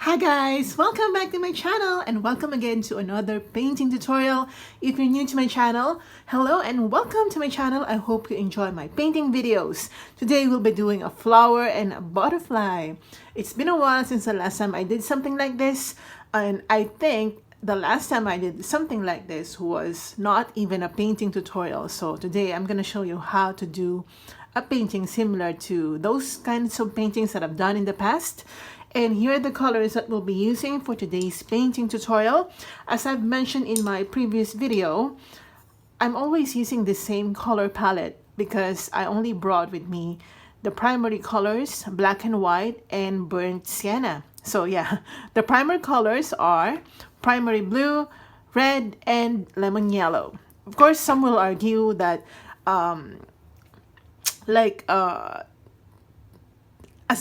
Hi guys, welcome back to my channel and welcome again to another painting tutorial. If you're new to my channel, hello and welcome to my channel. I hope you enjoy my painting videos. Today we'll be doing a flower and a butterfly. It's been a while since the last time I did something like this, and I think the last time I did something like this was not even a painting tutorial. So today I'm going to show you how to do a painting similar to those kinds of paintings that I've done in the past. And here are the colors that we'll be using for today's painting tutorial. As I've mentioned in my previous video, I'm always using the same color palette because I only brought with me the primary colors, black and white, and burnt sienna. So yeah, the primary colors are primary blue, red, and lemon yellow. Of course, some will argue that as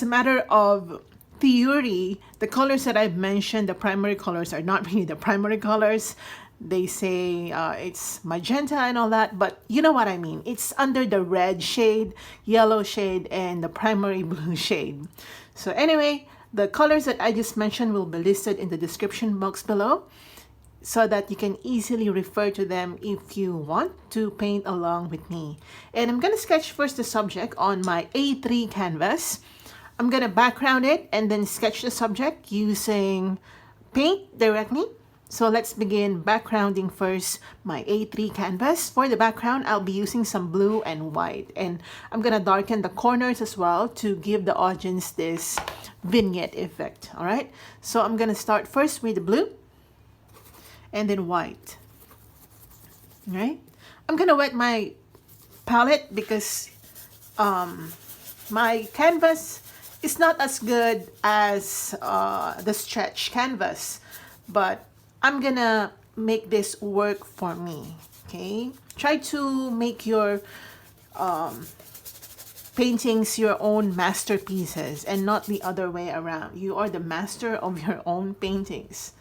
a matter of theory, the colors that I've mentioned, the primary colors, are not really the primary colors. They say it's magenta and all that, but you know what I mean. It's under the red shade, yellow shade, and the primary blue shade. So anyway, the colors that I just mentioned will be listed in the description box below so that you can easily refer to them if you want to paint along with me. And I'm going to sketch first the subject on my A3 canvas. I'm going to background it and then sketch the subject using paint directly. So let's begin backgrounding first my A3 canvas. For the background, I'll be using some blue and white. And I'm going to darken the corners as well to give the audience this vignette effect. All right. So I'm going to start first with the blue and then white. All right. I'm going to wet my palette because my canvas it's not as good as the stretch canvas, but I'm gonna make this work for me. Okay, try to make your paintings your own masterpieces and not the other way around. You are the master of your own paintings.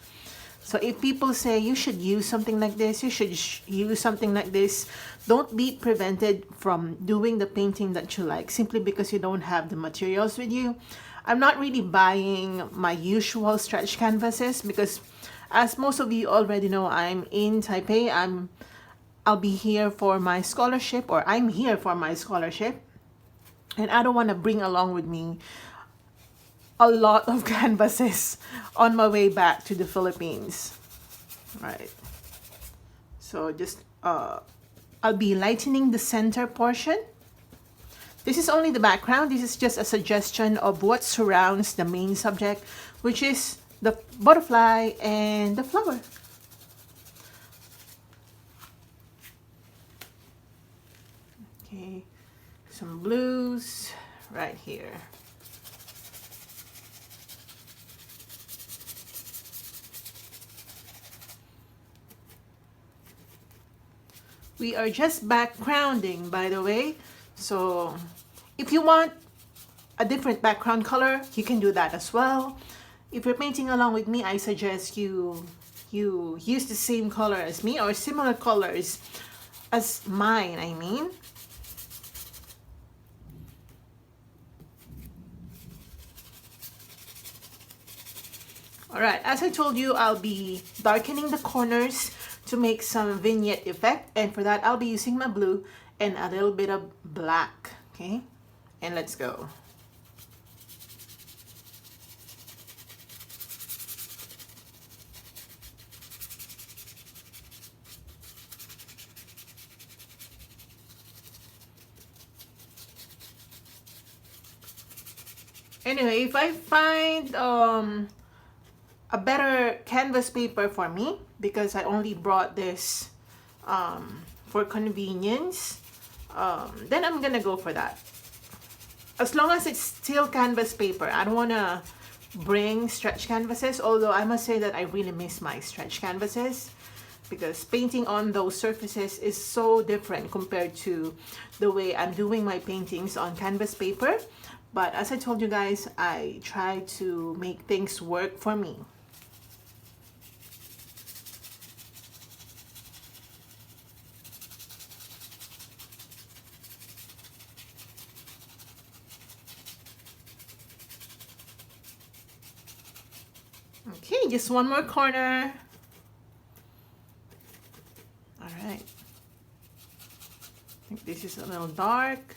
So if people say you should use something like this, you should use something like this, don't be prevented from doing the painting that you like simply because you don't have the materials with you. I'm not really buying my usual stretch canvases because, as most of you already know, I'm in Taipei. I'll be here for my scholarship, or I'm here for my scholarship, and I don't want to bring along with me a lot of canvases on my way back to the Philippines. Right. So just I'll be lightening the center portion. This is only the background. This is just a suggestion of what surrounds the main subject, which is the butterfly and the flower. Okay, some blues right here. We are just backgrounding, by the way. So if you want a different background color, you can do that as well. If you're painting along with me, I suggest you use the same color as me or similar colors as mine, I mean. All right, as I told you, I'll be darkening the corners to make some vignette effect, and for that I'll be using my blue and a little bit of black. Okay, and let's go. Anyway, if I find a better canvas paper for me, because I only brought this for convenience, then I'm gonna go for that. As long as it's still canvas paper, I don't want to bring stretch canvases, although I must say that I really miss my stretch canvases because painting on those surfaces is so different compared to the way I'm doing my paintings on canvas paper. But as I told you guys, I try to make things work for me. Okay, just one more corner. All right. I think this is a little dark.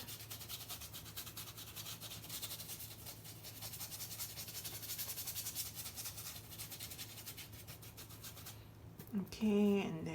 Okay, and then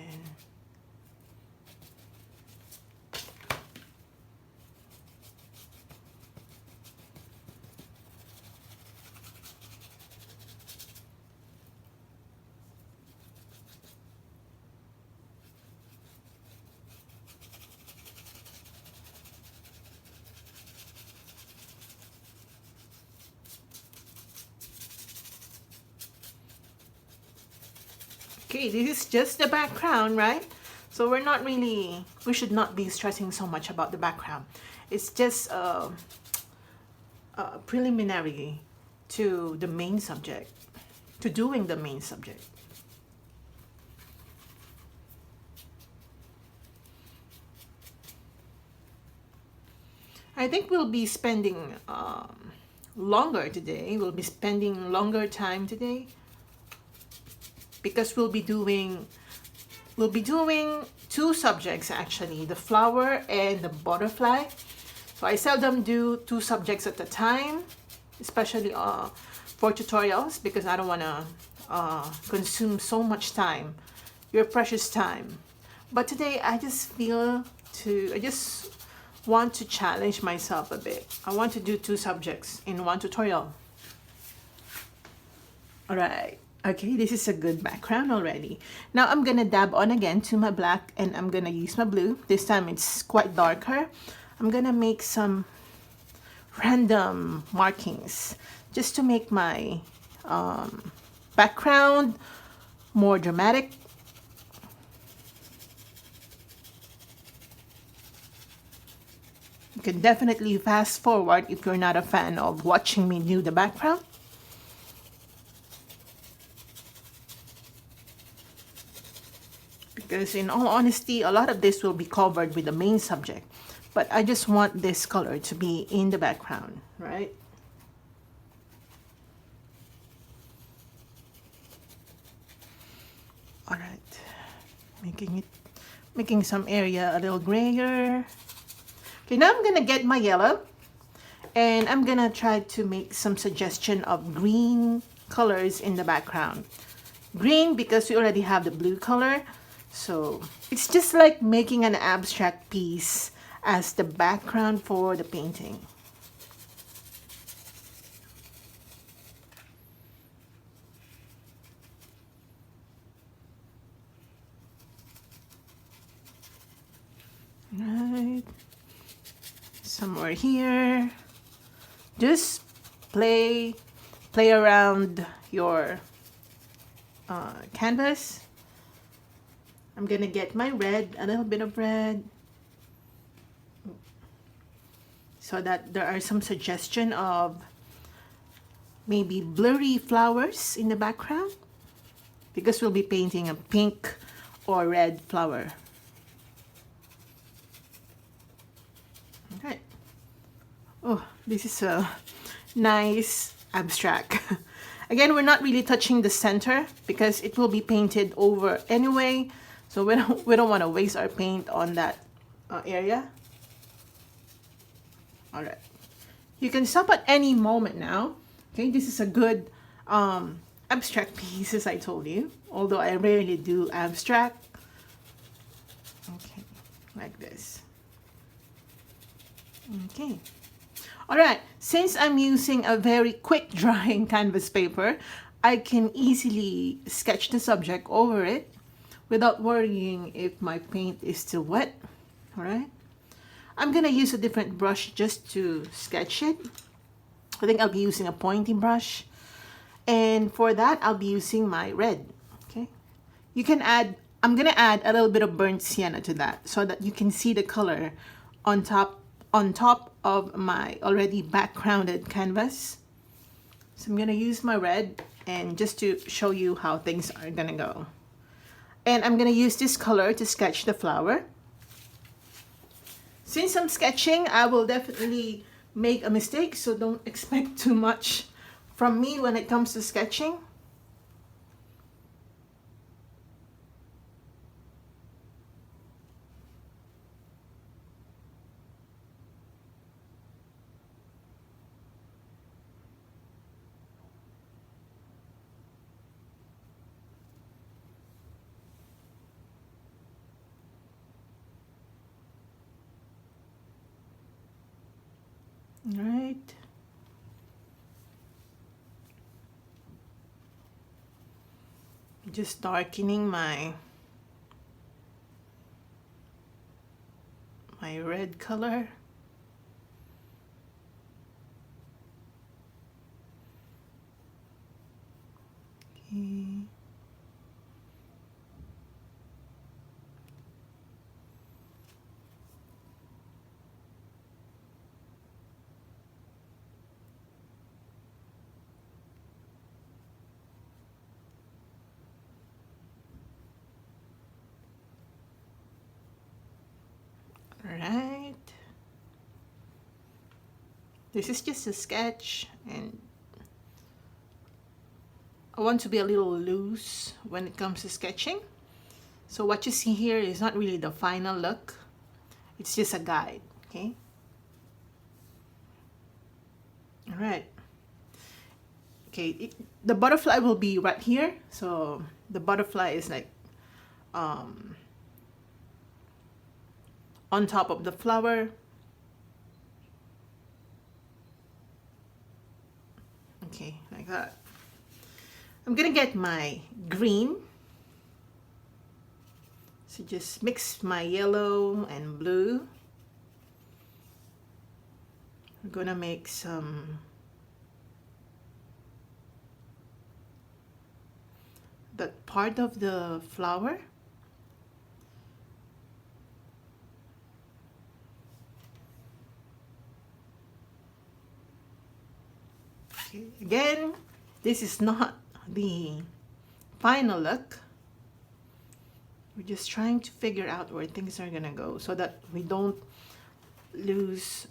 okay, this is just the background, right? So we should not be stressing so much about the background. It's just preliminary to the main subject, to doing the main subject. I think we'll be spending longer today. We'll be spending longer time today because we'll be doing two subjects actually, the flower and the butterfly. So I seldom do two subjects at a time, especially for tutorials, because I don't want to consume so much time, your precious time. But today I just want to challenge myself a bit. I want to do two subjects in one tutorial. All right. Okay, this is a good background already. Now I'm gonna dab on again to my black, and I'm gonna use my blue. This time it's quite darker. I'm gonna make some random markings just to make my background more dramatic. You can definitely fast forward if you're not a fan of watching me do the background. Because in all honesty, a lot of this will be covered with the main subject, but I just want this color to be in the background, right? All right, making some area a little grayer. Okay, now I'm gonna get my yellow, and I'm gonna try to make some suggestion of green colors in the background. Green because we already have the blue color. So it's just like making an abstract piece as the background for the painting. Right. Somewhere here. Just play around your canvas. I'm gonna get my red, a little bit of red, so that there are some suggestion of maybe blurry flowers in the background, because we'll be painting a pink or red flower. Okay. Oh, this is a nice abstract. Again, we're not really touching the center because it will be painted over anyway. So we don't want to waste our paint on that area. All right. You can stop at any moment now. Okay, this is a good abstract piece, as I told you. Although I rarely do abstract. Okay, like this. Okay. All right. Since I'm using a very quick drying canvas paper, I can easily sketch the subject over it without worrying if my paint is still wet. All right. I'm gonna use a different brush just to sketch it. I think I'll be using a pointy brush, and for that I'll be using my red. Okay. You can add. I'm gonna add a little bit of burnt sienna to that so that you can see the color on top of my already backgrounded canvas. So I'm gonna use my red, and just to show you how things are gonna go. And I'm gonna use this color to sketch the flower. Since I'm sketching, I will definitely make a mistake, so don't expect too much from me when it comes to sketching. Right. Just darkening my red color. Okay. Right. This is just a sketch, and I want to be a little loose when it comes to sketching. So what you see here is not really the final look. It's just a guide, okay? All right. Okay, the butterfly will be right here. So the butterfly is like on top of the flower. Okay, like that. I'm gonna get my green. So just mix my yellow and blue. We're gonna make some that part of the flower. Okay, again, this is not the final look. We're just trying to figure out where things are gonna go so that we don't lose,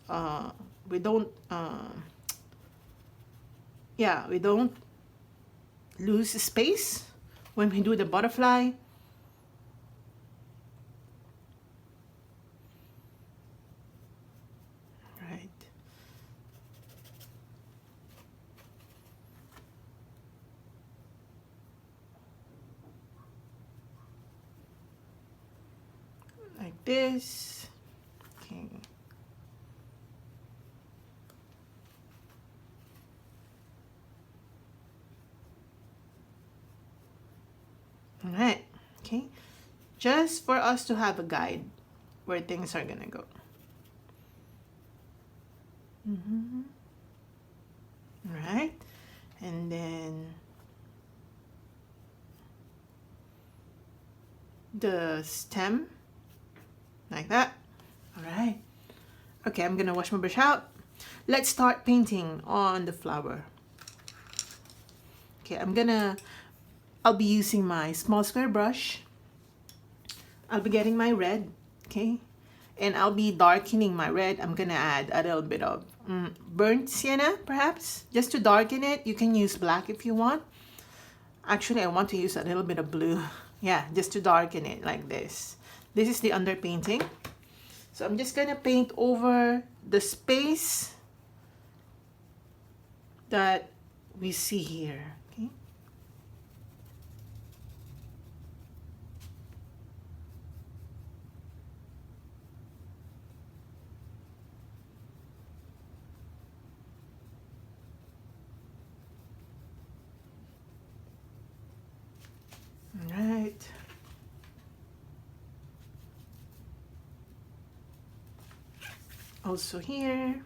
we don't lose space when we do the butterfly. Right. Like this. Okay. All right. Okay. Just for us to have a guide where things are gonna go. All right. And then the stem, like that. All right. Okay, I'm gonna wash my brush out. Let's start painting on the flower. Okay, I'll be using my small square brush. I'll be getting my red, okay? And I'll be darkening my red. I'm gonna add a little bit of burnt sienna, perhaps, just to darken it. You can use black if you want. Actually, I want to use a little bit of blue. Yeah, just to darken it like this. This is the underpainting. So I'm just gonna paint over the space that we see here, okay? All right. Also here.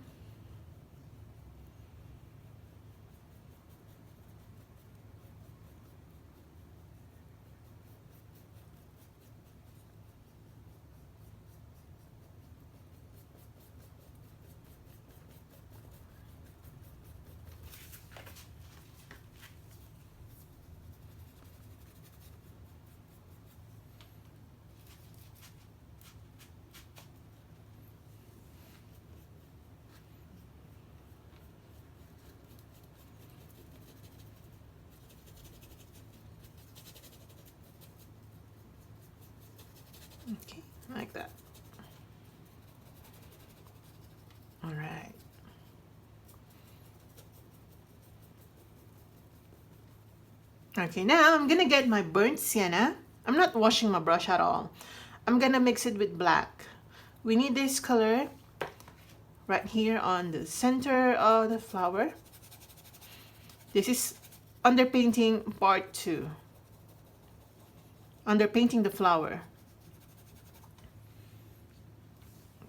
Okay, like that. All right. Okay, now I'm gonna get my burnt sienna. I'm not washing my brush at all. I'm gonna mix it with black. We need this color right here on the center of the flower. This is underpainting part 2. Underpainting the flower.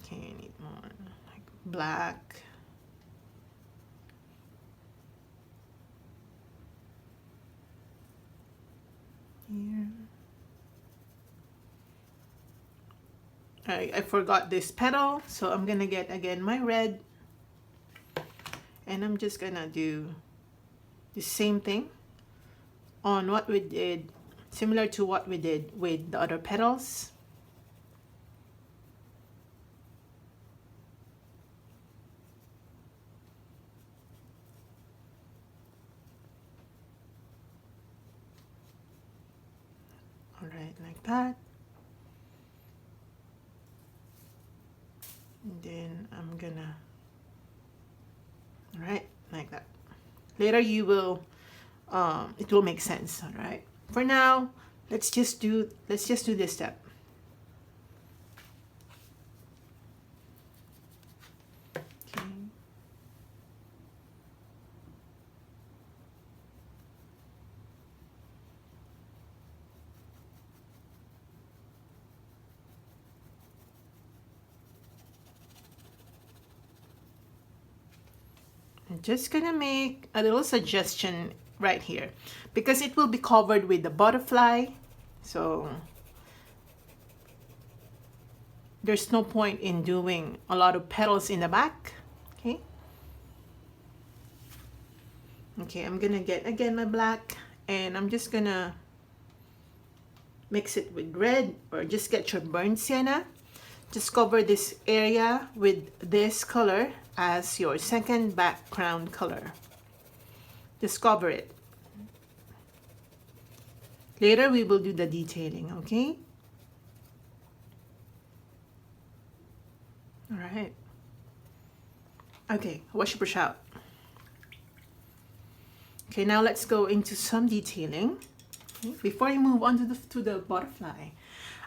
Okay, I need more like black. Here. I forgot this petal, so I'm gonna get again my red, and I'm just gonna do the same thing on what we did, similar to what we did with the other petals. All right, like that. And then I'm gonna, all right, like that. Later you will, it will make sense. All right. For now, let's just do this step. Okay. I'm just gonna make a little suggestion right here because it will be covered with the butterfly, so there's no point in doing a lot of petals in the back. Okay. Okay, I'm gonna get again my black, and I'm just gonna mix it with red, or just get your burnt sienna. Just cover this area with this color as your second background color. Just cover it. Later we will do the detailing, okay? All right. Okay, wash your brush out. Okay, now let's go into some detailing. Okay, before I move on to the butterfly,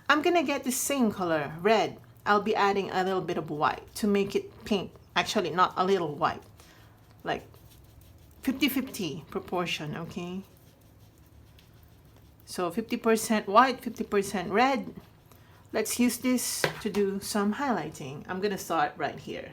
I'm gonna get the same color, red. I'll be adding a little bit of white to make it pink. Actually, not a little white, like 50-50 proportion, okay? So 50% white, 50% red. Let's use this to do some highlighting. I'm gonna start right here.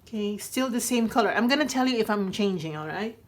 Okay, still the same color. I'm gonna tell you if I'm changing, all right?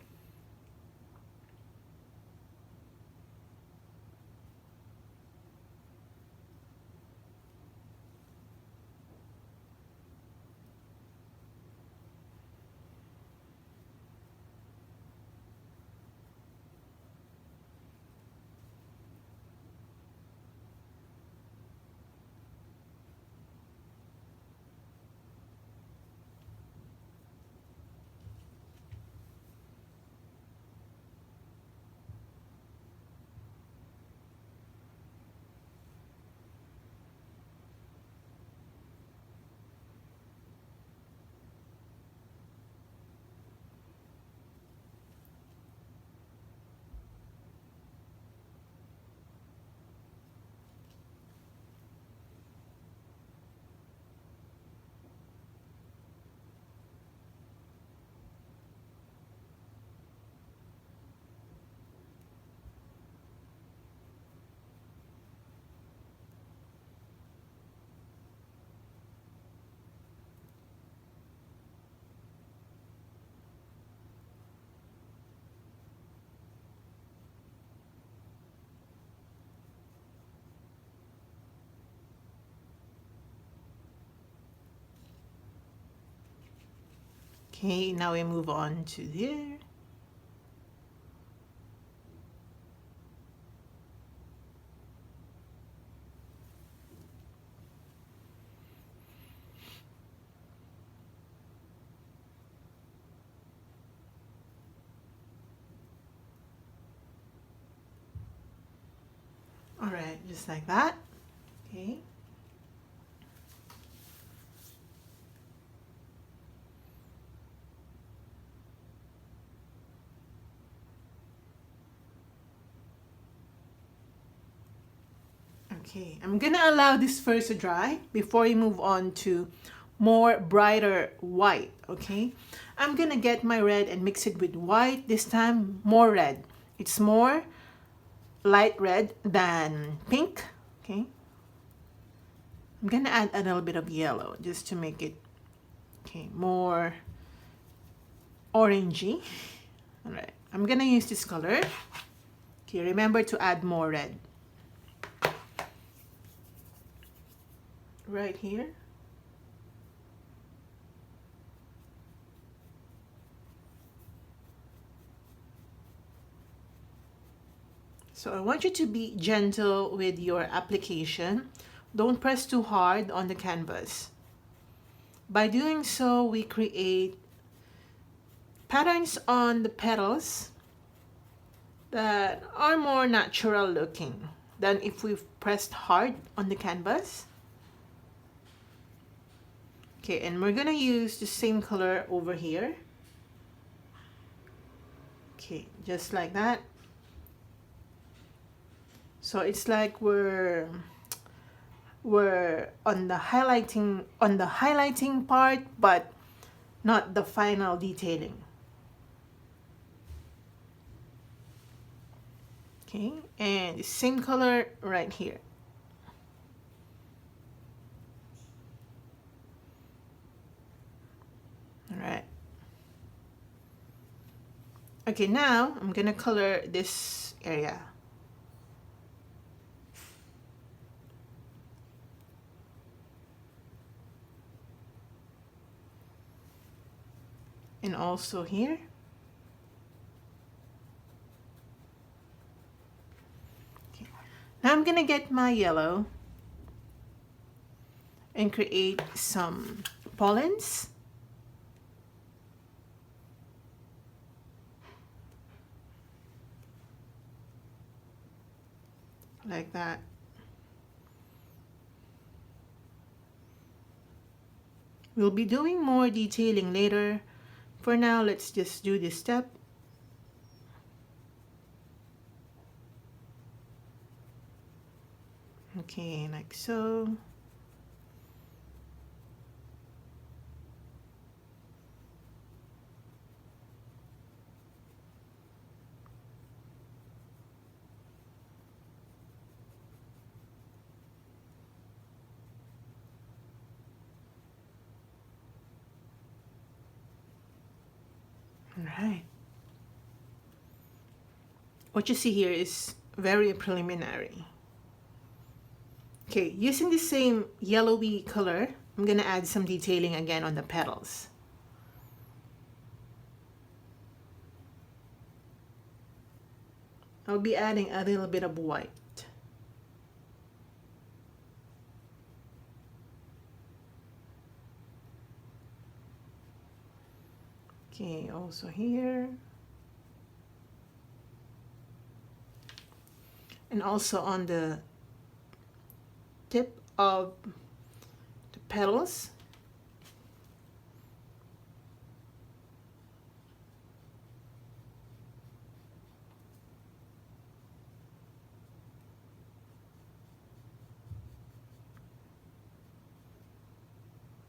Okay, now we move on to there. All right, just like that. Okay. Okay, I'm gonna allow this first to dry before we move on to more brighter white. Okay, I'm gonna get my red and mix it with white. This time more red. It's more light red than pink. Okay, I'm gonna add a little bit of yellow just to make it more orangey. All right, I'm gonna use this color. Okay, remember to add more red right here. So I want you to be gentle with your application. Don't press too hard on the canvas. By doing so, we create patterns on the petals that are more natural looking than if we've pressed hard on the canvas. Okay, and we're gonna use the same color over here. Okay, just like that. So it's like we're on the highlighting part, but not the final detailing. Okay, and the same color right here. All right. Okay, now I'm gonna color this area. And also here. Okay. Now I'm gonna get my yellow and create some pollens. Like that. We'll be doing more detailing later. For now, let's just do this step. Okay, like so. All right. What you see here is very preliminary. Okay, using the same yellowy color, I'm gonna add some detailing again on the petals. I'll be adding a little bit of white. Okay, also here. And also on the tip of the petals.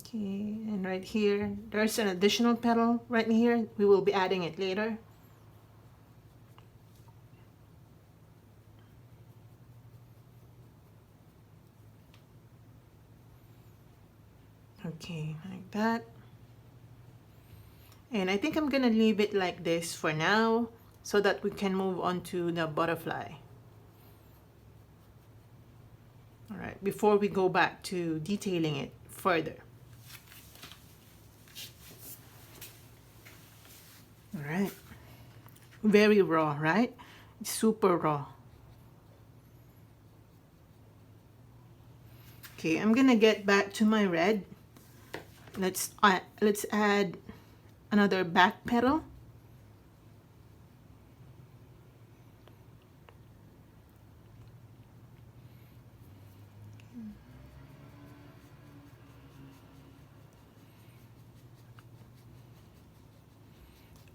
Okay, and right here, there's an additional petal right here. We will be adding it later. Okay, like that. And I think I'm gonna leave it like this for now so that we can move on to the butterfly. All right, before we go back to detailing it further. All right, very raw, right? It's super raw. Okay, I'm gonna get back to my red. Let's add another back petal.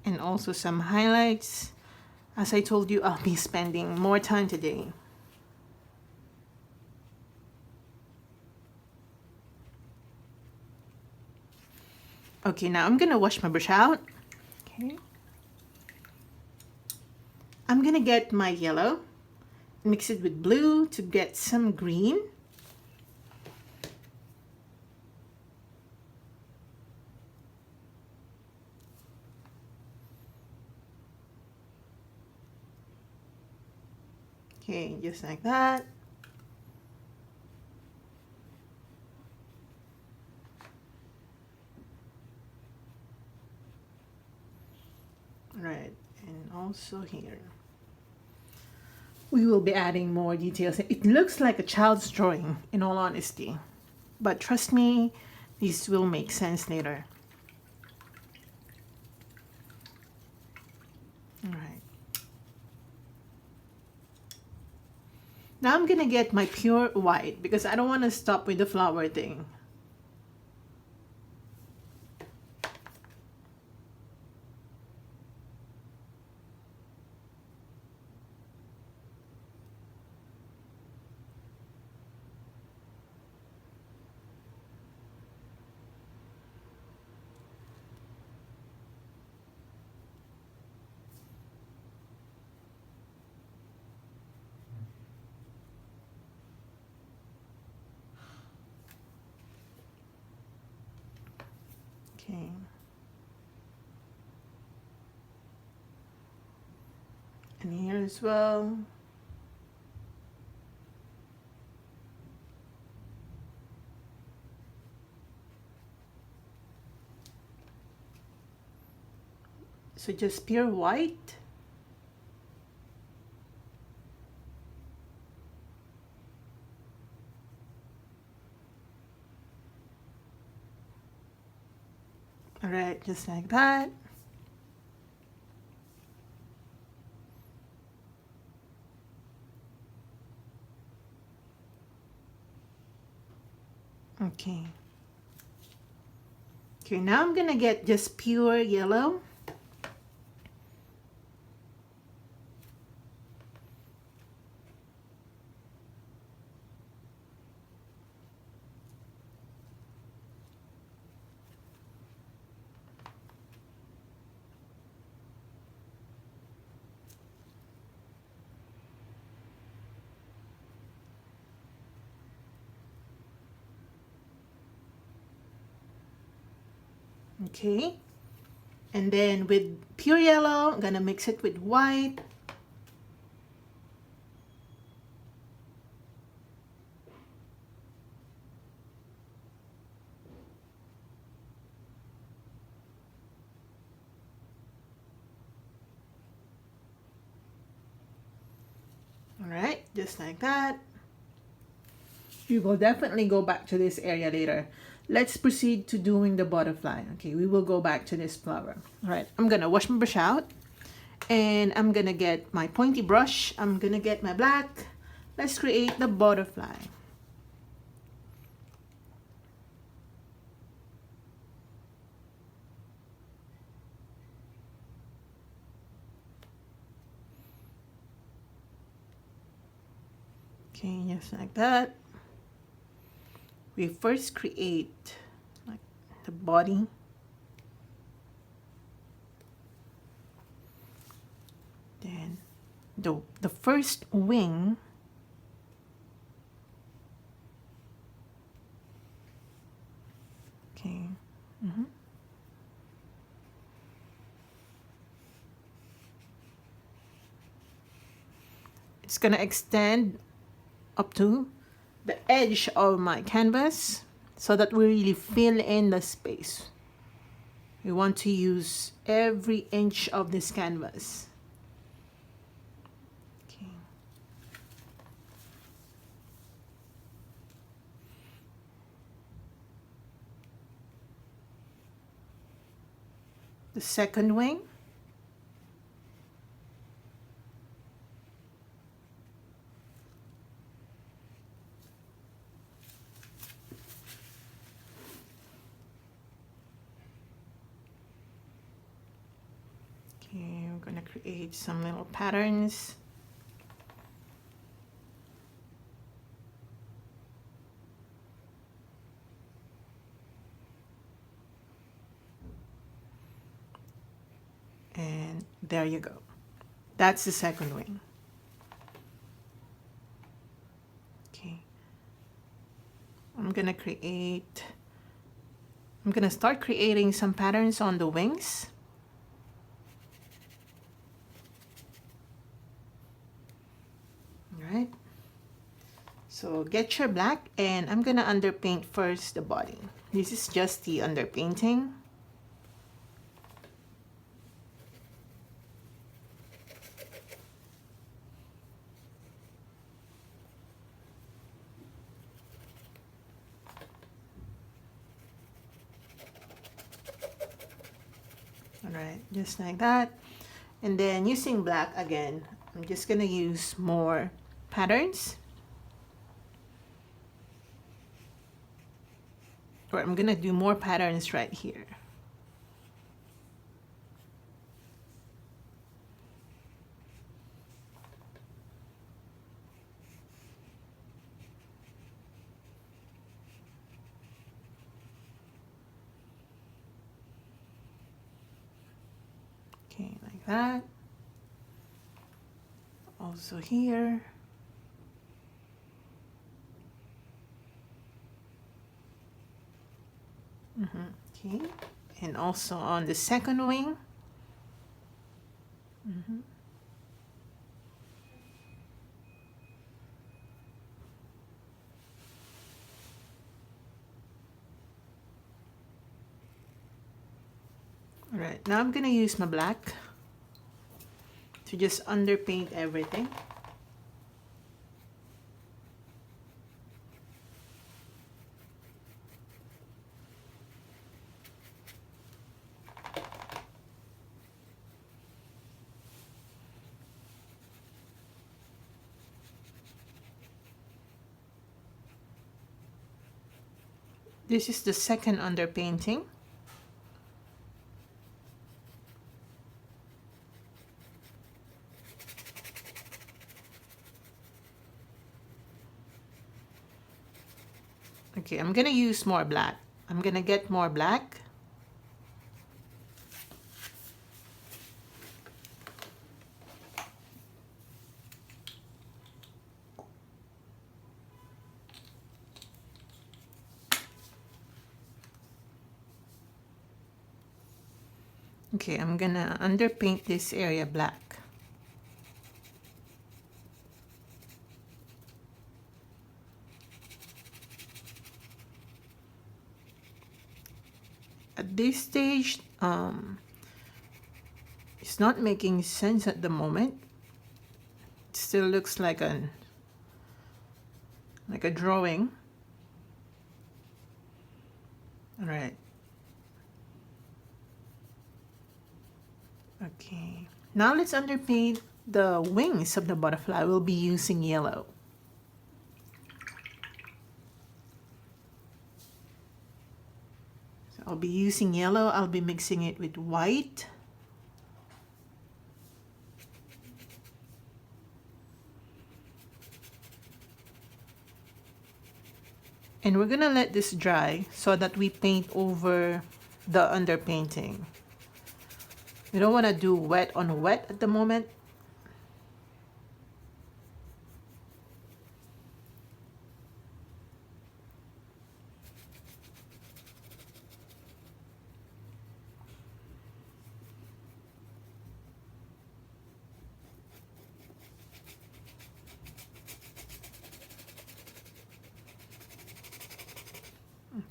and also some highlights. As I told you, I'll be spending more time today. Okay, now I'm gonna wash my brush out. Okay. I'm gonna get my yellow, mix it with blue to get some green. Okay, just like that. Right, and also here. We will be adding more details. It looks like a child's drawing, in all honesty. But trust me, these will make sense later. All right. Now I'm gonna get my pure white because I don't want to stop with the flower thing. Okay. And here as well. So just pure white. All right, just like that. Okay. Okay, now I'm gonna get just pure yellow. Okay, and then with pure yellow, I'm gonna mix it with white. All right, just like that. We will definitely go back to this area later. Let's proceed to doing the butterfly. Okay, we will go back to this flower. All right, I'm gonna wash my brush out and I'm gonna get my pointy brush. I'm gonna get my black. Let's create the butterfly. Okay, just like that. We first create like the body. Then the first wing. Okay. It's gonna extend up to the edge of my canvas so that we really fill in the space. We want to use every inch of this canvas. Okay. The second wing. Okay, we're gonna create some little patterns. And there you go. That's the second wing. Okay. I'm gonna start creating some patterns on the wings. All right. So get your black, and I'm gonna underpaint first the body. This is just the underpainting. All right, just like that. And then using black again, I'm just gonna use more patterns. Or I'm gonna do more patterns right here. Okay, like that. Also here. Okay, and also on the second wing. All right, now I'm gonna use my black to just underpaint everything. This is the second underpainting. Okay, I'm gonna use more black. I'm gonna get more black. Okay, I'm gonna underpaint this area black. At this stage, it's not making sense at the moment. It still looks like a drawing. All right. Okay, now let's underpaint the wings of the butterfly. We'll be using yellow. So I'll be using yellow. I'll be mixing it with white. And we're gonna let this dry so that we paint over the underpainting. We don't want to do wet on wet at the moment.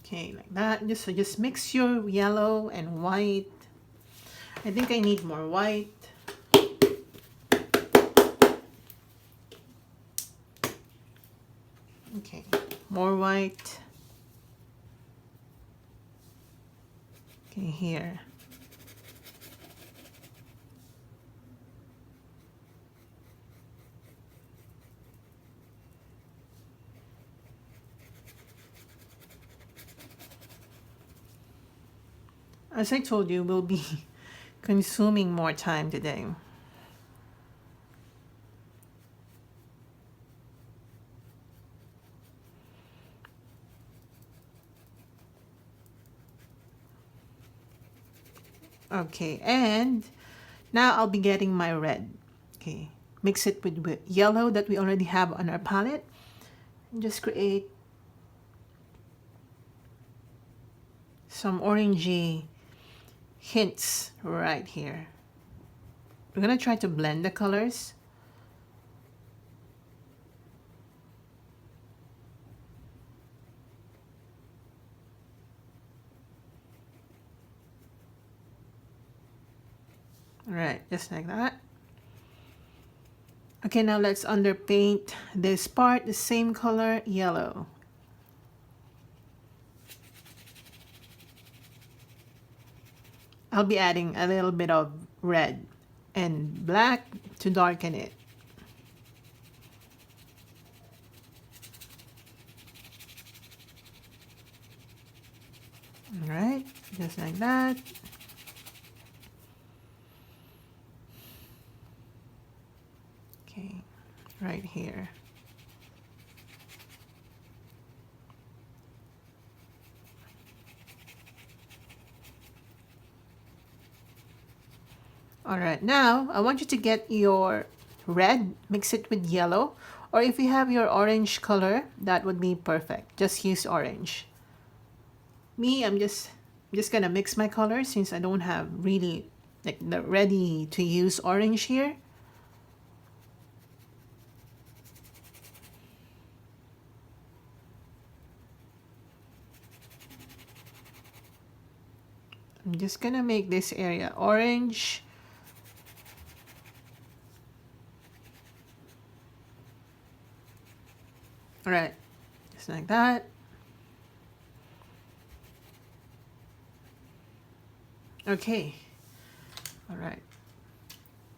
Okay, like that. So just mix your yellow and white. I think I need more white. Okay, more white. Okay, here. As I told you, we'll be consuming more time today. Okay, and now I'll be getting my red. Okay, mix it with yellow that we already have on our palette. And just create some orangey hints right here. We're gonna try to blend the colors. All right, just like that. Okay, now let's underpaint this part the same color, yellow. I'll be adding a little bit of red and black to darken it. All right, just like that. Okay, right here. All right, now I want you to get your red, mix it with yellow, or if you have your orange color, that would be perfect. Just use orange. Me, I'm just gonna mix my colors since I don't have really like the ready to use orange here. I'm just gonna make this area orange. All right, just like that. Okay, all right.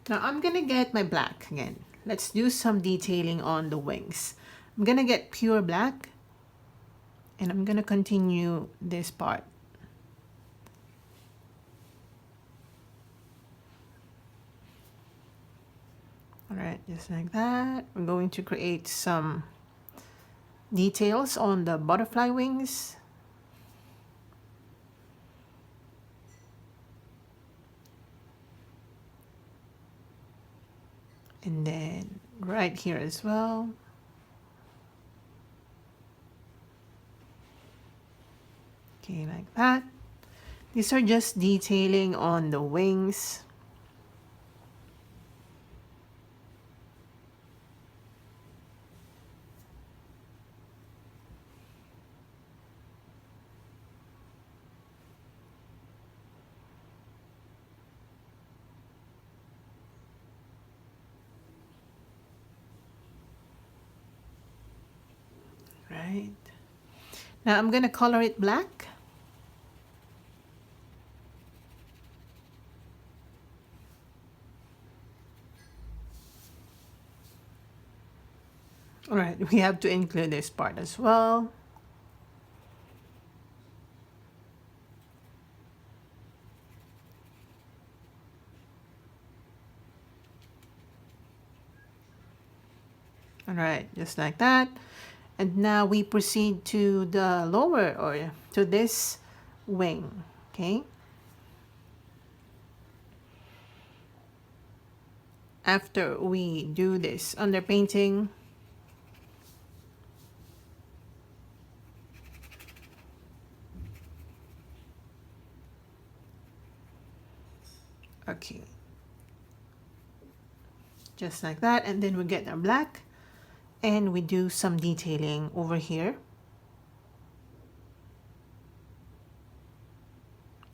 Now I'm gonna get my black again. Let's do some detailing on the wings. I'm gonna get pure black and I'm gonna continue this part. All right, just like that. We're going to create some details on the butterfly wings. And then right here as well. Okay, like that. These are just detailing on the wings. Right. Now I'm gonna color it black. All right, we have to include this part as well. All right, just like that. And now we proceed to the lower or to this wing, okay? After we do this underpainting, okay, just like that, and then we get our black and we do some detailing over here.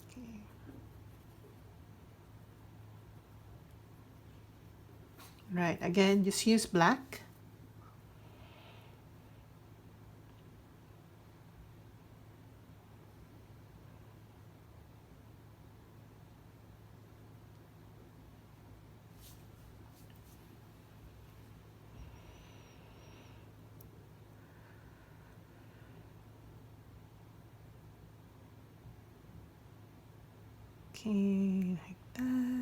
Okay. Right, again, just use black. Okay, like that.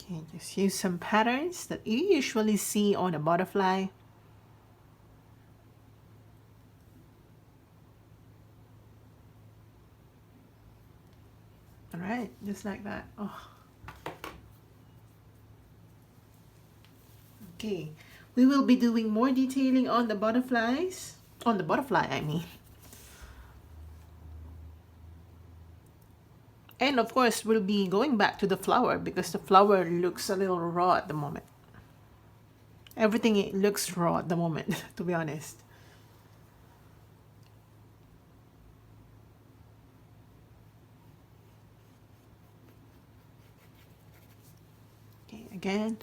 Okay, just use some patterns that you usually see on a butterfly. All right, just like that. Oh. Okay, we will be doing more detailing on the butterflies. On the butterfly, I mean. And of course, we'll be going back to the flower because the flower looks a little raw at the moment. Everything looks raw at the moment, to be honest. Okay, again,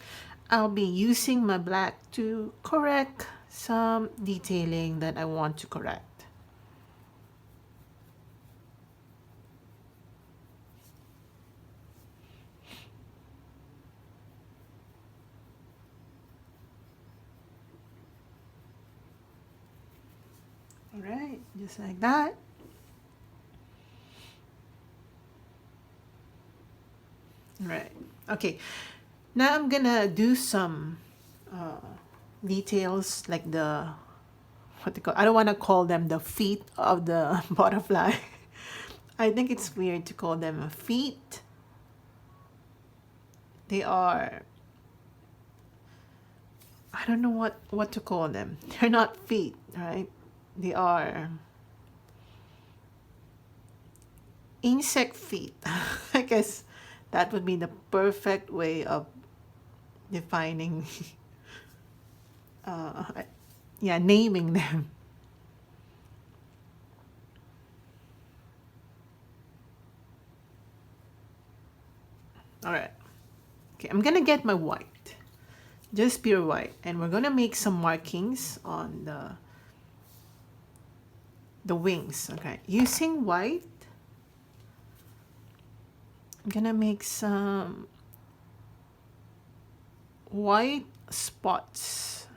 I'll be using my black to correct some detailing that I want to correct. All right, just like that. All right, okay. Now I'm gonna do some details like the, what they call, I don't want to call them the feet of the butterfly. I think it's weird to call them feet. They are, I don't know what to call them. They're not feet, right? They are insect feet. I guess that would be the perfect way of defining, uh, yeah, naming them. All right. Okay, I'm gonna get my white, just pure white, and we're gonna make some markings on the wings. Okay, using white, I'm gonna make some white spots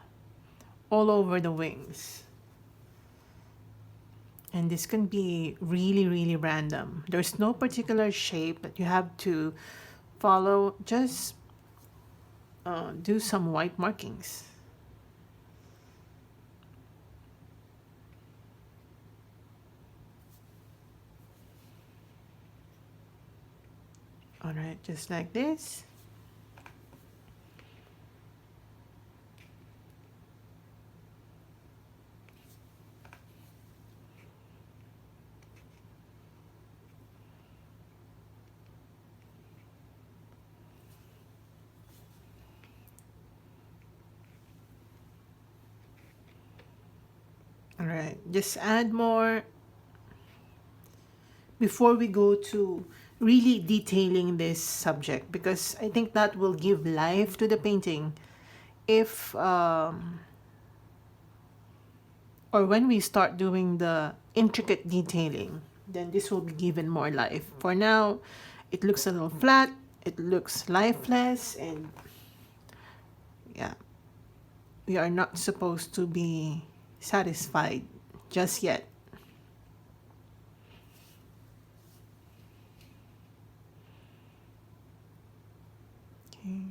all over the wings. And this can be really, really random. There's no particular shape that you have to follow. Just do some white markings. All right, just like this. All right, just add more before we go to really detailing this subject, because I think that will give life to the painting if or when we start doing the intricate detailing, then this will be given more life. For now, it looks a little flat, it looks lifeless, and yeah, we are not supposed to be satisfied just yet. Okay.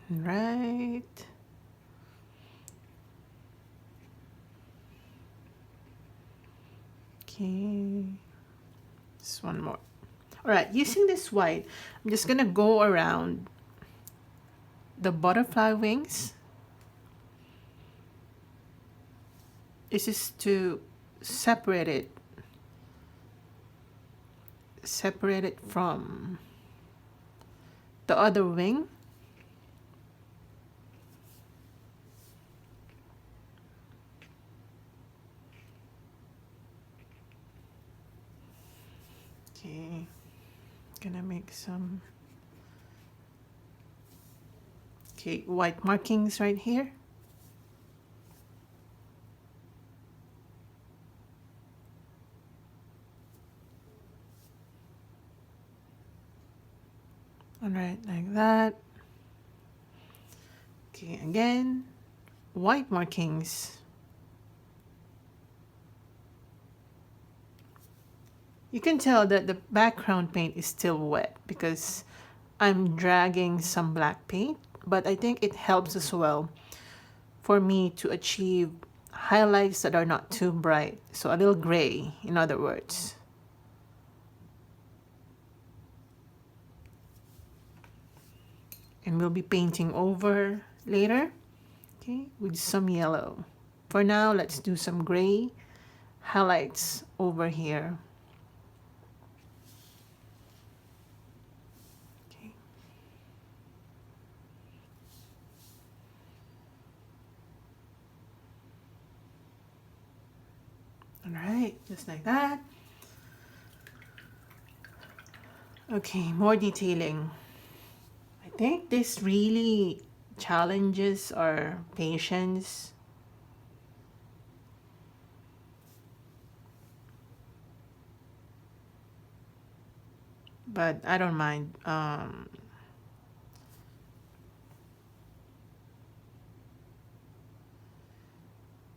Right. Okay. Just one more. All right, using this white, I'm just gonna go around the butterfly wings. This is to separate it from the other wing. Okay, gonna make some white markings right here. All right, like that. Okay, again, white markings. You can tell that the background paint is still wet because I'm dragging some black paint, but I think it helps as well for me to achieve highlights that are not too bright. So a little gray, in other words. And we'll be painting over later, okay, with some yellow. For now, let's do some gray highlights over here. Okay. All right, just like that. Okay, more detailing. I think this really challenges our patience. But I don't mind.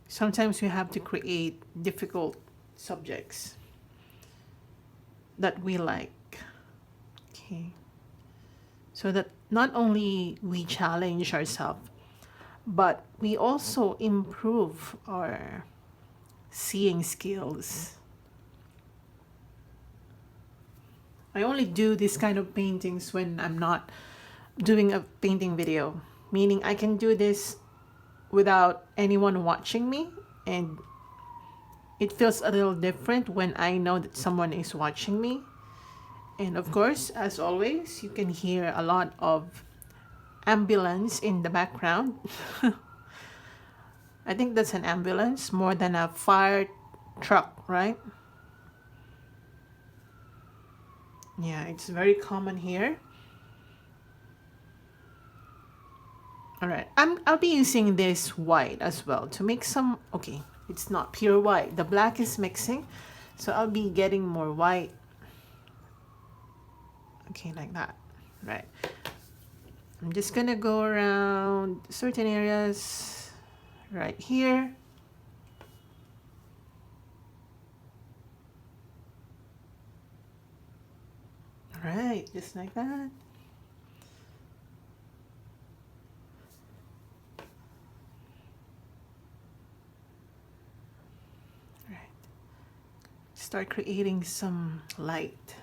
Sometimes we have to create difficult subjects that we like. Okay. So that not only we challenge ourselves, but we also improve our seeing skills. I only do this kind of paintings when I'm not doing a painting video, meaning I can do this without anyone watching me, and it feels a little different when I know that someone is watching me. And of course, as always, you can hear a lot of ambulance in the background. I think that's an ambulance more than a fire truck, right? Yeah, it's very common here. All right, I'll be using this white as well to make some, okay, it's not pure white. The black is mixing, so I'll be getting more white. Okay, like that, right? I'm just gonna go around certain areas right here. All right, just like that. All right, start creating some light.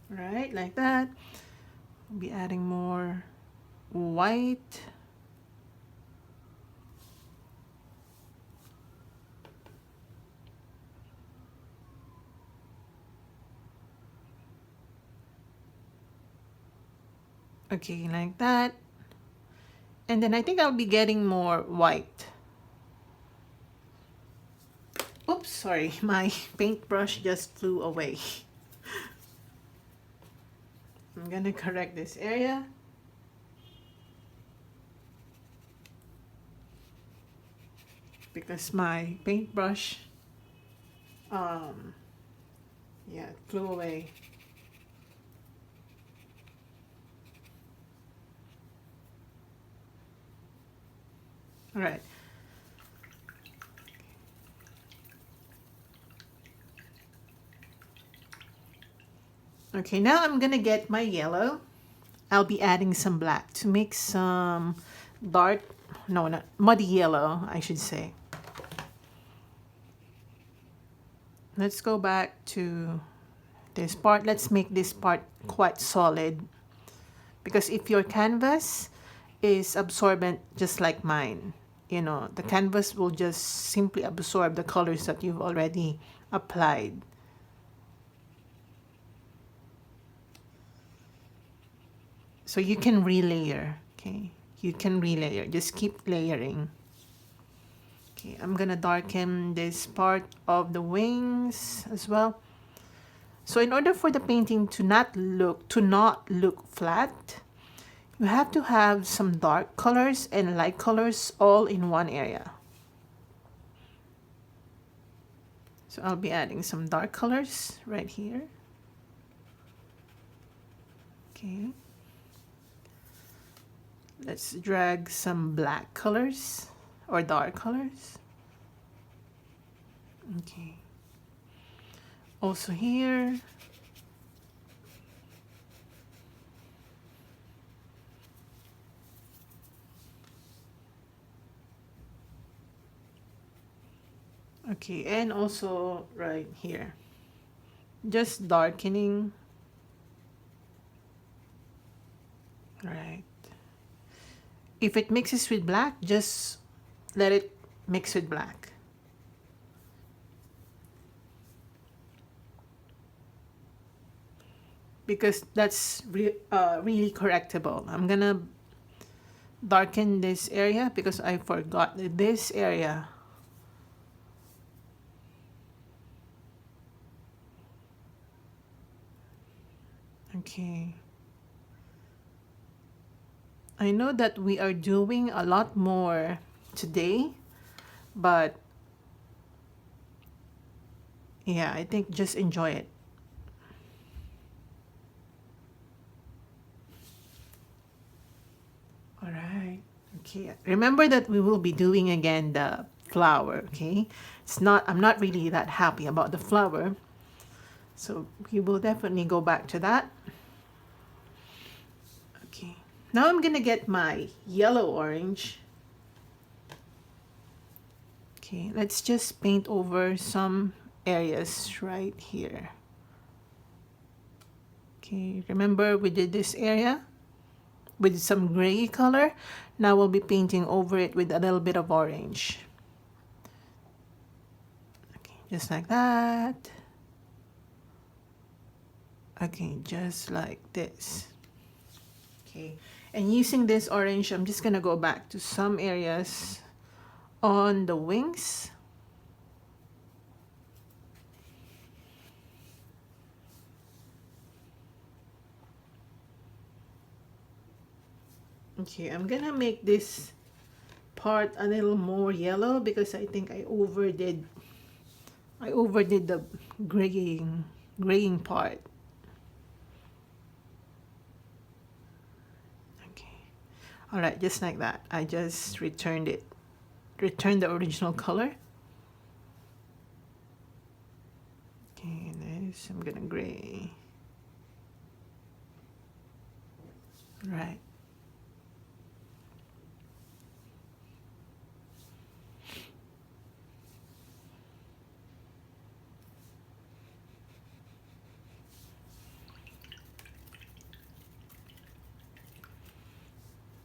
Right, like that. We'll be adding more white. Okay, like that. And then I think I'll be getting more white. Oops, sorry, my paintbrush just flew away. I'm gonna correct this area. Because my paintbrush, yeah, it flew away. All right. Okay, now I'm gonna get my yellow. I'll be adding some black to make some dark, no, not muddy yellow, I should say. Let's go back to this part. Let's make this part quite solid, because if your canvas is absorbent just like mine, you know, the canvas will just simply absorb the colors that you've already applied. So you can relayer, okay? You can relayer, just keep layering. Okay, I'm gonna darken this part of the wings as well. So in order for the painting to not look flat, you have to have some dark colors and light colors all in one area. So I'll be adding some dark colors right here. Okay. Let's drag some black colors or dark colors. Okay. Also here. Okay, and also right here. Just darkening. Right. If it mixes with black, just let it mix with black. Because that's really correctable. I'm gonna darken this area because I forgot this area. Okay. I know that we are doing a lot more today, but yeah, I think just enjoy it. All right. Okay. Remember that we will be doing again the flower, okay? I'm not really that happy about the flower. So we will definitely go back to that. Okay. Now I'm gonna get my yellow orange. Okay, let's just paint over some areas right here. Okay, remember we did this area with some gray color. Now we'll be painting over it with a little bit of orange. Okay, just like that. Okay, just like this. Okay, and using this orange, I'm just gonna go back to some areas on the wings. Okay, I'm gonna make this part a little more yellow because I think I overdid the graying part. Okay. All right, just like that. I just returned the original color. Okay, this I'm gonna gray. Right.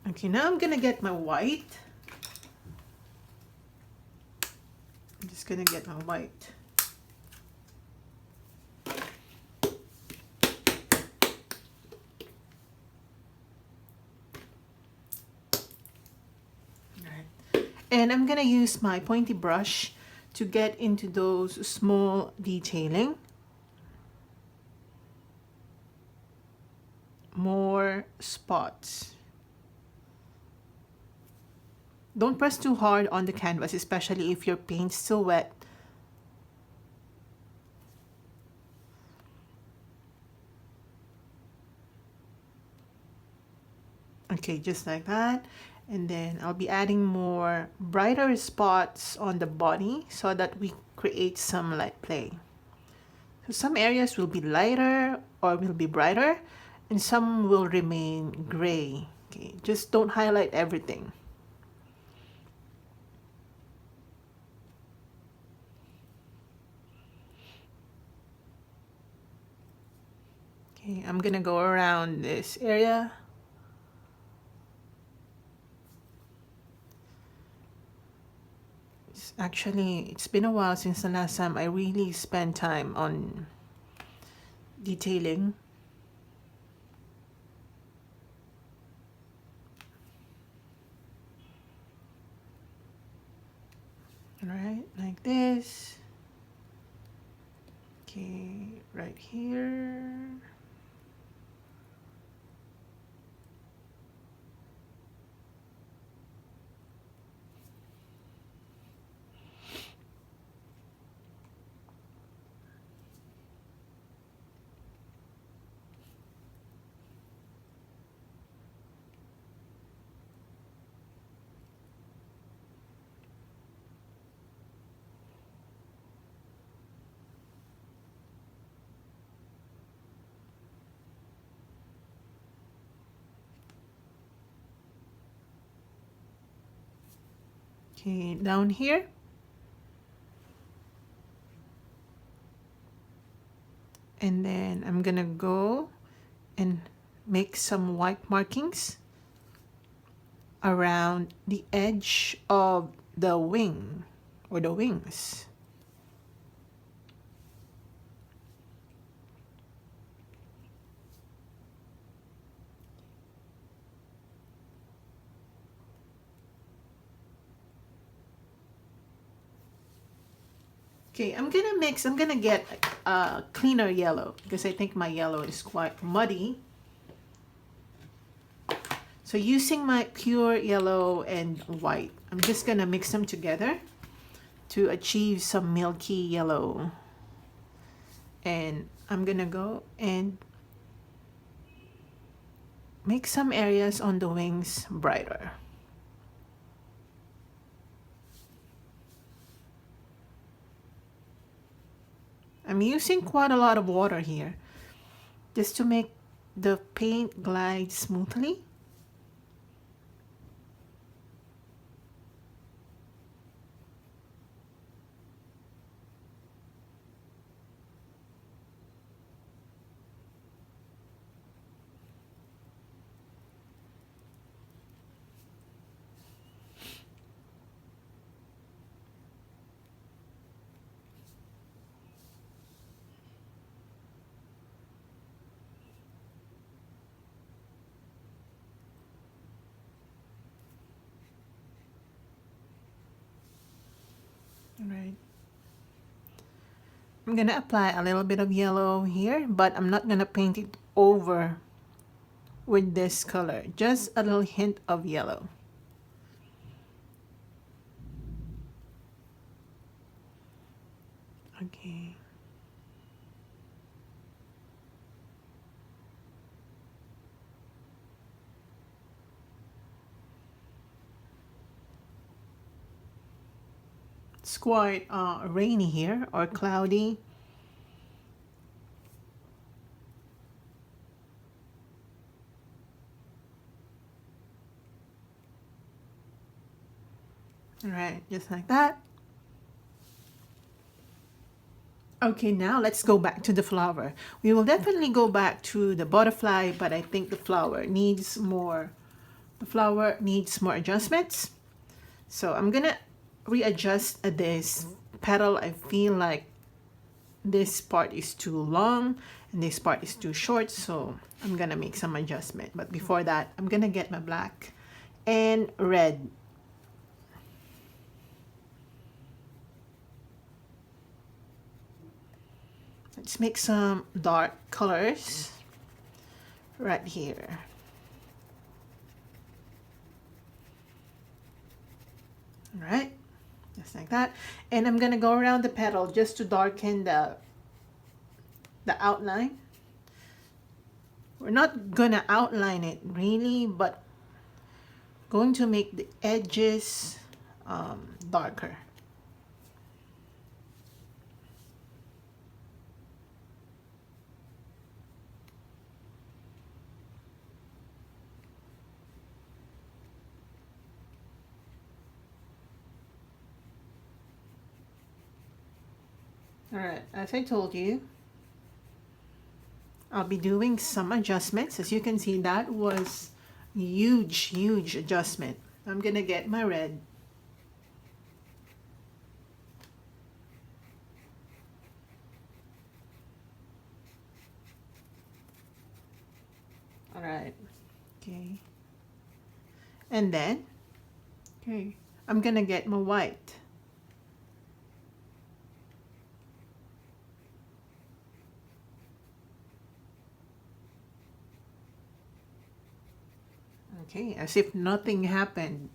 Okay, now I'm gonna get my white. I'm just gonna get my white. Alright. And I'm gonna use my pointy brush to get into those small detailing. More spots. Don't press too hard on the canvas, especially if your paint's still wet. Okay, just like that. And then I'll be adding more brighter spots on the body so that we create some light play. So some areas will be lighter or will be brighter, and some will remain gray. Okay, just don't highlight everything. Okay, I'm gonna go around this area. It's been a while since the last time I really spent time on detailing. All right, like this. Okay, right here. Okay, down here. And then I'm gonna go and make some white markings around the edge of the wing or the wings. Okay, I'm gonna get a cleaner yellow because I think my yellow is quite muddy. So using my pure yellow and white, I'm just gonna mix them together to achieve some milky yellow. And I'm gonna go and make some areas on the wings brighter. I'm using quite a lot of water here just to make the paint glide smoothly. Right. I'm gonna apply a little bit of yellow here, but I'm not gonna paint it over with this color. Just a little hint of yellow. Okay. It's quite rainy here or cloudy. All right, just like that. Okay, now let's go back to the flower. We will definitely go back to the butterfly, but I think the flower needs more adjustments. So I'm gonna readjust this petal. I feel like this part is too long and this part is too short, so I'm gonna make some adjustment. But before that, I'm gonna get my black and red. Let's make some dark colors right here. All right, just like that. And I'm gonna go around the petal just to darken the outline. We're not gonna outline it really, but going to make the edges darker. All right, as I told you, I'll be doing some adjustments. As you can see, that was huge adjustment. I'm gonna get my red. All right, okay. And then, okay, I'm gonna get my white. Okay, as if nothing happened.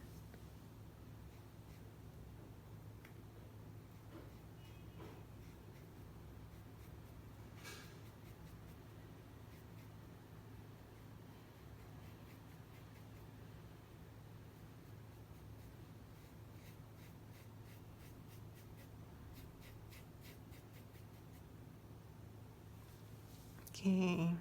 Okay.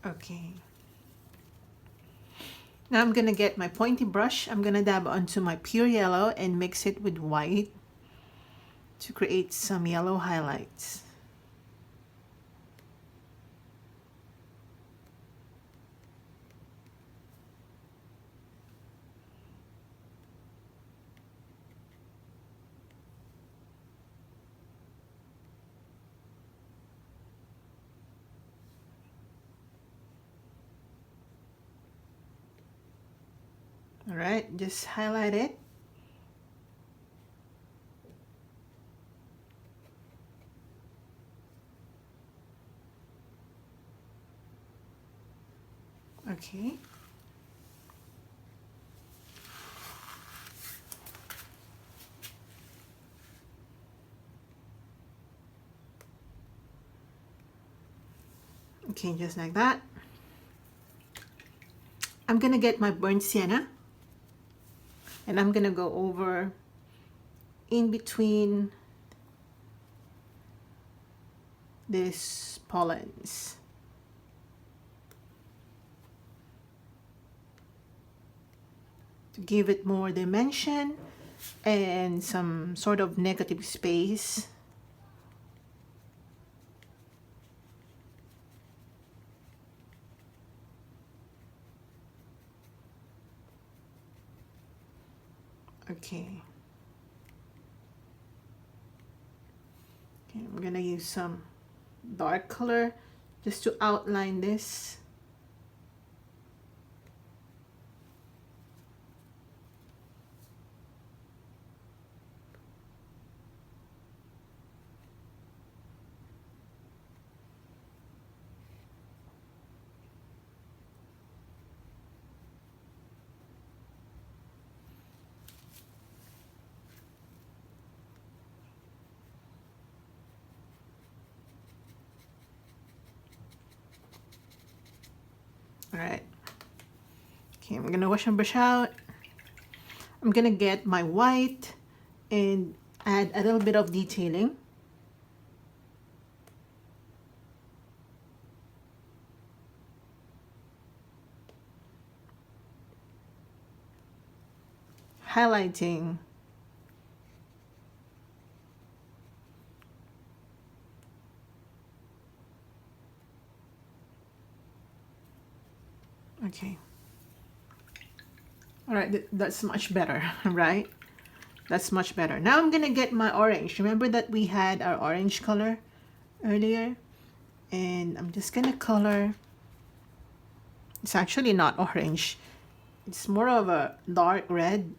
Okay. Now I'm gonna get my pointy brush. I'm gonna dab onto my pure yellow and mix it with white to create some yellow highlights. All right, just highlight it. Okay. Okay, just like that. I'm gonna get my burnt sienna and I'm gonna go over in between these pollens. To give it more dimension and some sort of negative space. Okay. Okay, I'm gonna use some dark color just to outline this. All right. Okay, I'm gonna wash my brush out. I'm gonna get my white and add a little bit of detailing. Highlighting. Okay. All right, that's much better, right? That's much better. Now I'm gonna get my orange. Remember that we had our orange color earlier? And I'm just gonna color. It's actually not orange. It's more of a dark red.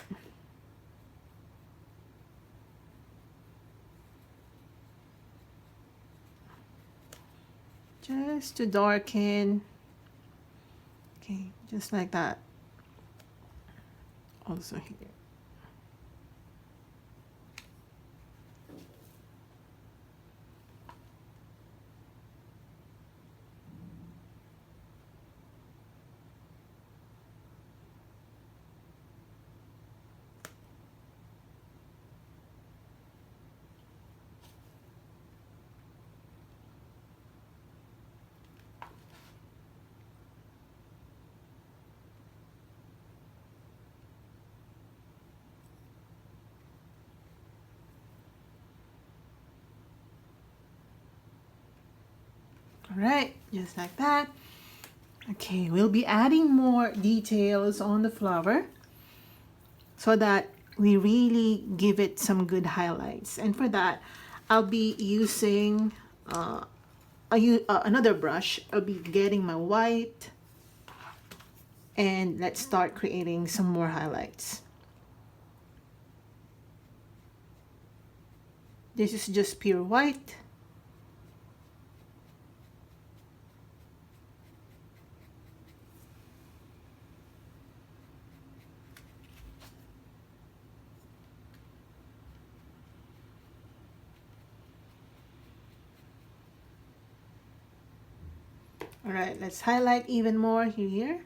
Just to darken. Okay, just like that. Also here. All right, just like that. Okay, we'll be adding more details on the flower so that we really give it some good highlights. And for that, I'll be using another brush. I'll be getting my white and let's start creating some more highlights. This is just pure white. All right, let's highlight even more here.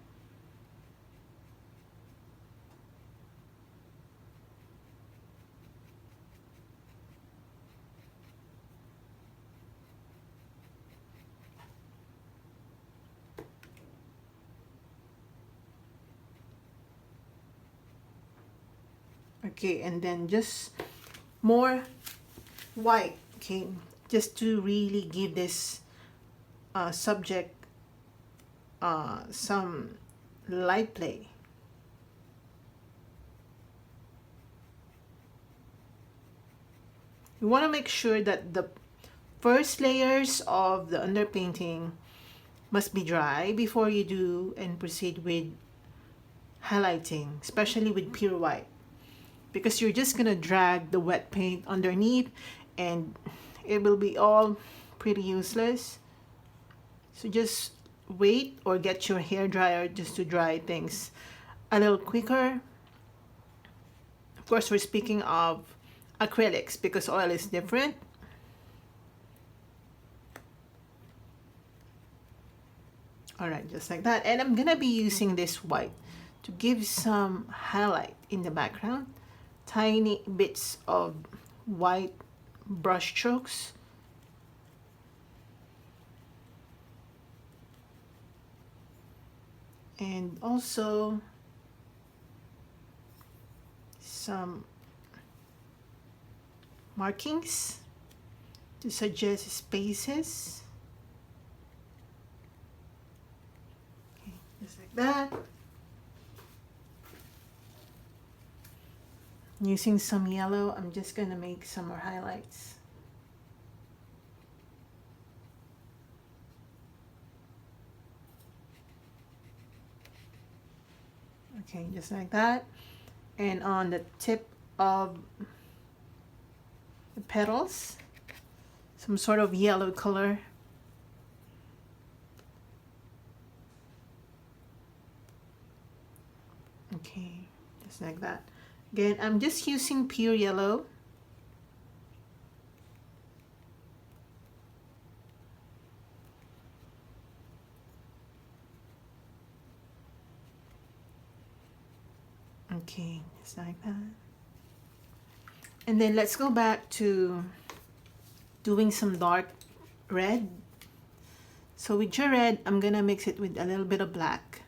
Okay, and then just more white, okay, just to really give this subject some light play. You want to make sure that the first layers of the underpainting must be dry before you do and proceed with highlighting, especially with pure white, because you're just gonna drag the wet paint underneath and it will be all pretty useless. So just wait or get your hair dryer just to dry things a little quicker. Of course, we're speaking of acrylics because oil is different. All right, just like that. And I'm gonna be using this white to give some highlight in the background. Tiny bits of white brush strokes. And also some markings to suggest spaces. Okay, just like that. Using some yellow, I'm just gonna make some more highlights. Okay, just like that. And on the tip of the petals, some sort of yellow color. Okay, just like that. Again, I'm just using pure yellow. Okay, just like that. And then let's go back to doing some dark red. So with your red, I'm gonna mix it with a little bit of black.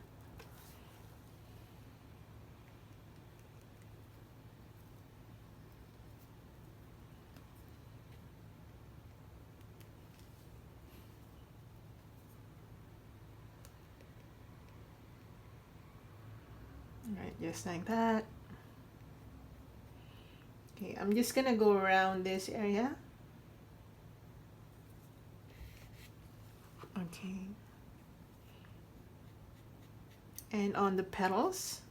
All right, just like that. Okay, I'm just gonna go around this area. Okay. And on the petals.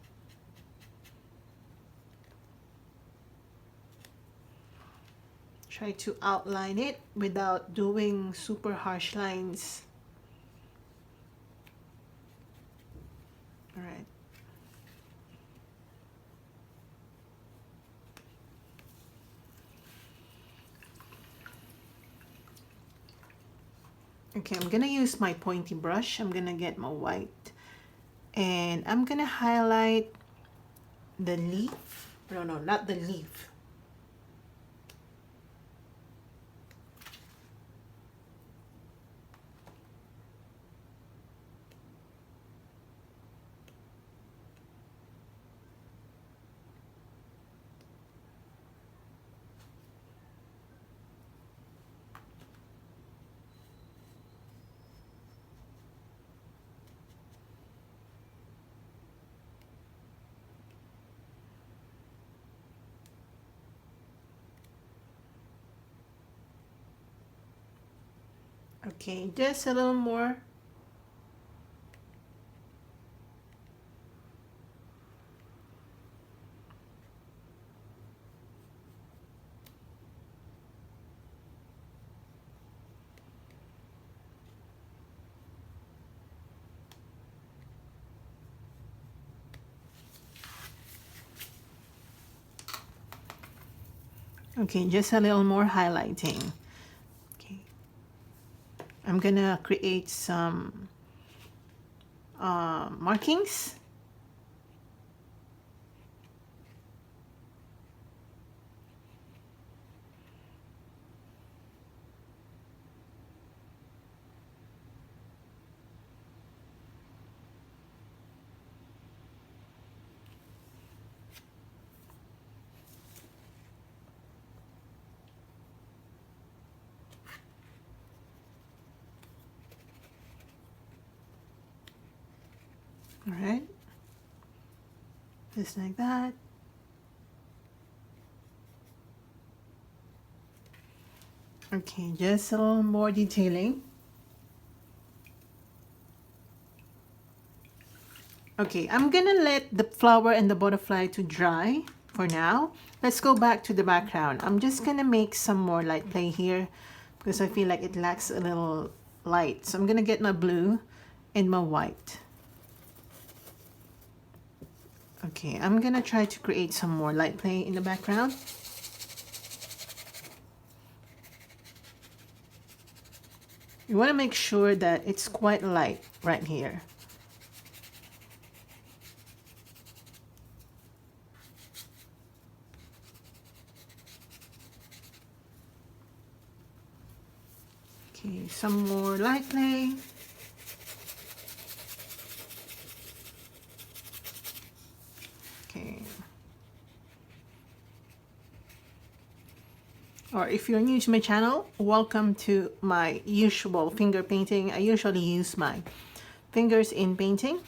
Try to outline it without doing super harsh lines. All right. Okay, I'm gonna use my pointy brush. I'm gonna get my white and I'm gonna highlight the leaf. No, not the leaf. Okay, just a little more. Okay, just a little more highlighting. Okay, I'm gonna create some markings. All right, just like that. Okay, just a little more detailing. Okay, I'm gonna let the flower and the butterfly to dry for now. Let's go back to the background. I'm just gonna make some more light play here because I feel like it lacks a little light. So I'm gonna get my blue and my white. Okay, I'm gonna try to create some more light play in the background. You want to make sure that it's quite light right here. Okay, some more light play. Okay. Or if you're new to my channel, welcome to my usual finger painting. I usually use my fingers in painting.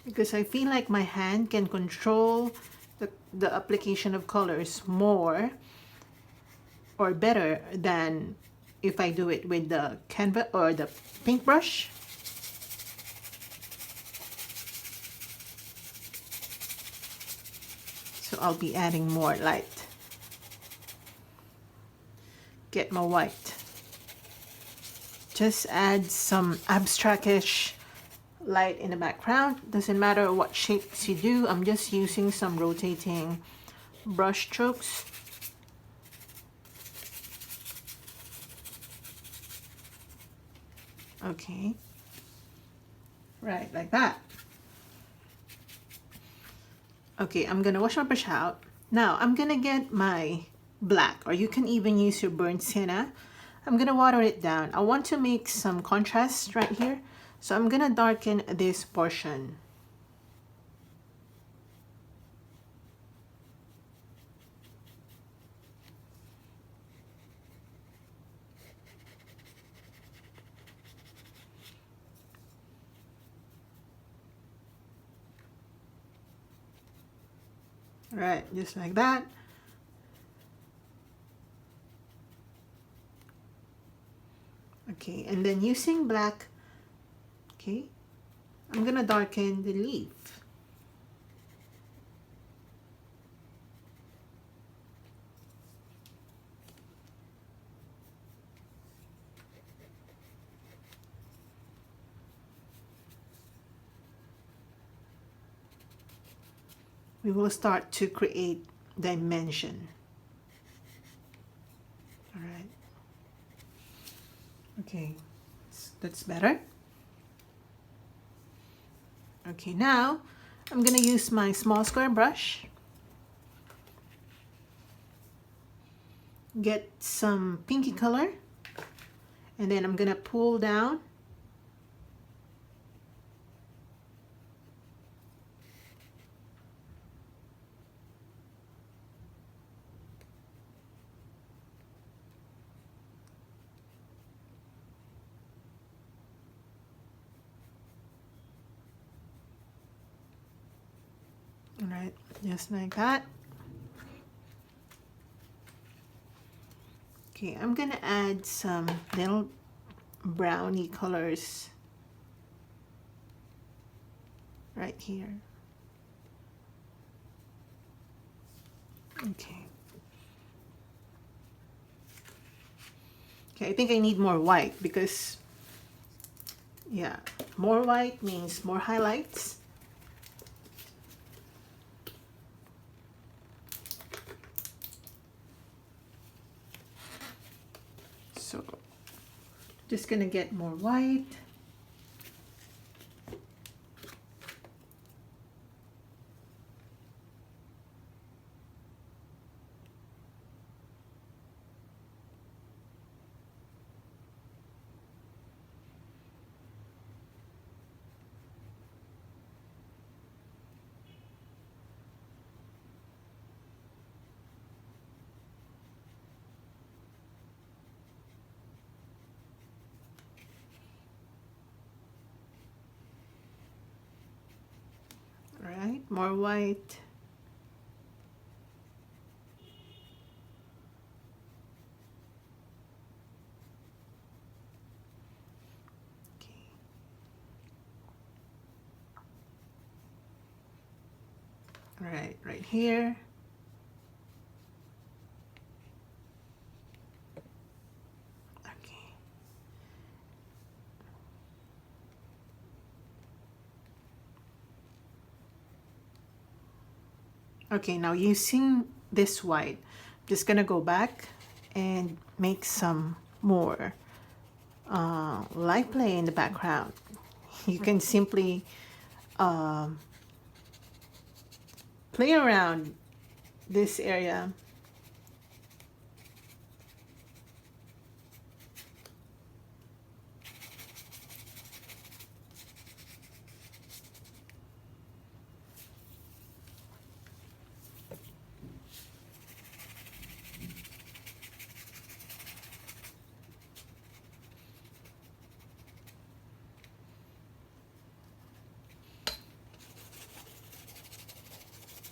Because I feel like my hand can control the application of colors more or better than if I do it with the canvas or the paintbrush. So I'll be adding more light. Get my white. Just add some abstract-ish light in the background. Doesn't matter what shapes you do. I'm just using some rotating brush strokes. Okay. Right, like that. Okay, I'm gonna wash my brush out. Now I'm gonna get my black, or you can even use your burnt sienna. I'm gonna water it down. I want to make some contrast right here, so I'm gonna darken this portion. Right, just like that. Okay, and then using black, okay, I'm gonna darken the leaf. We will start to create dimension. All right. Okay, that's better. Okay, now I'm gonna use my small square brush. Get some pinky color, and then I'm gonna pull down. All right, just like that. Okay, I'm gonna add some little brownie colors right here. Okay. Okay, I think I need more white because, yeah, more white means more highlights. So just gonna get more white. more white. Right here. Okay, now using this white, I'm just gonna go back and make some more light play in the background. You can simply play around this area.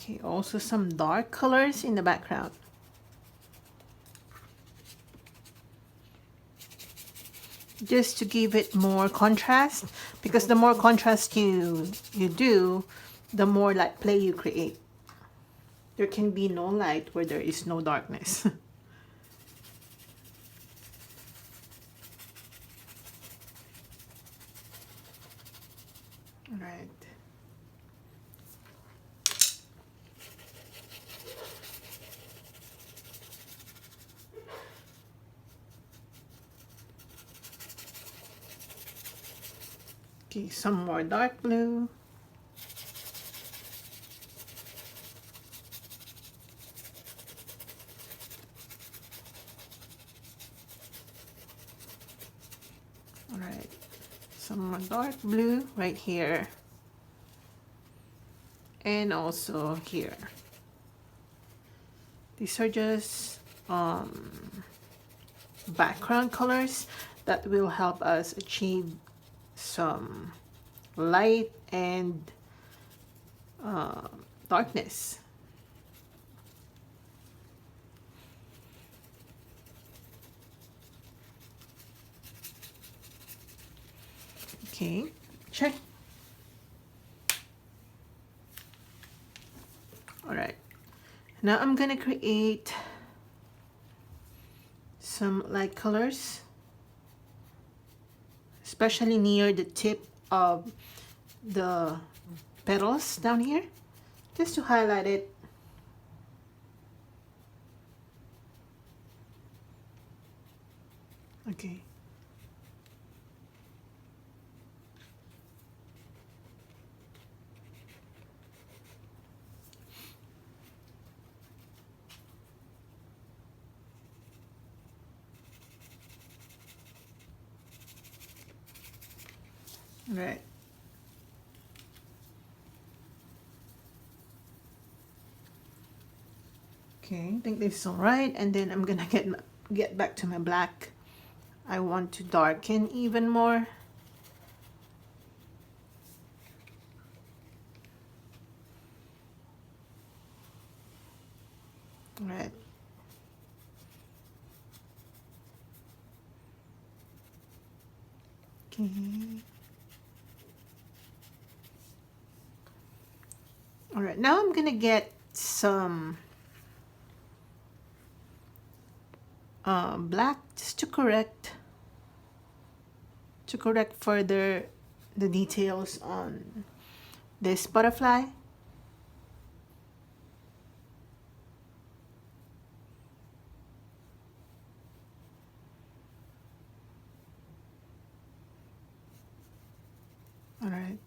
Okay, also some dark colors in the background. Just to give it more contrast, because the more contrast you do, the more light play you create. There can be no light where there is no darkness. All right. Okay, some more dark blue. All right, some more dark blue right here. And also here. These are just background colors that will help us achieve some light and darkness. Okay, check. All right, now I'm gonna create some light colors, especially near the tip of the petals down here, just to highlight it. Okay. Right. Okay, I think this is all right, and then I'm gonna get back to my black. I want to darken even more. All right. Okay. All right, now I'm gonna get some black just to correct further the details on this butterfly. All right.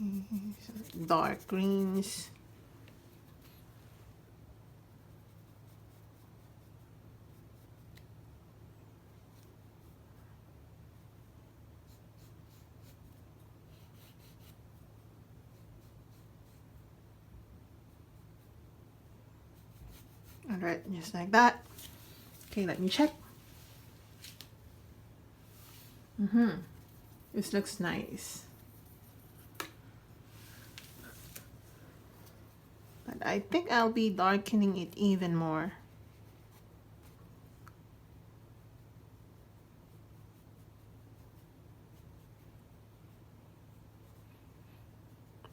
Okay, dark greens. All right, just like that. Okay, let me check. This looks nice. But I think I'll be darkening it even more.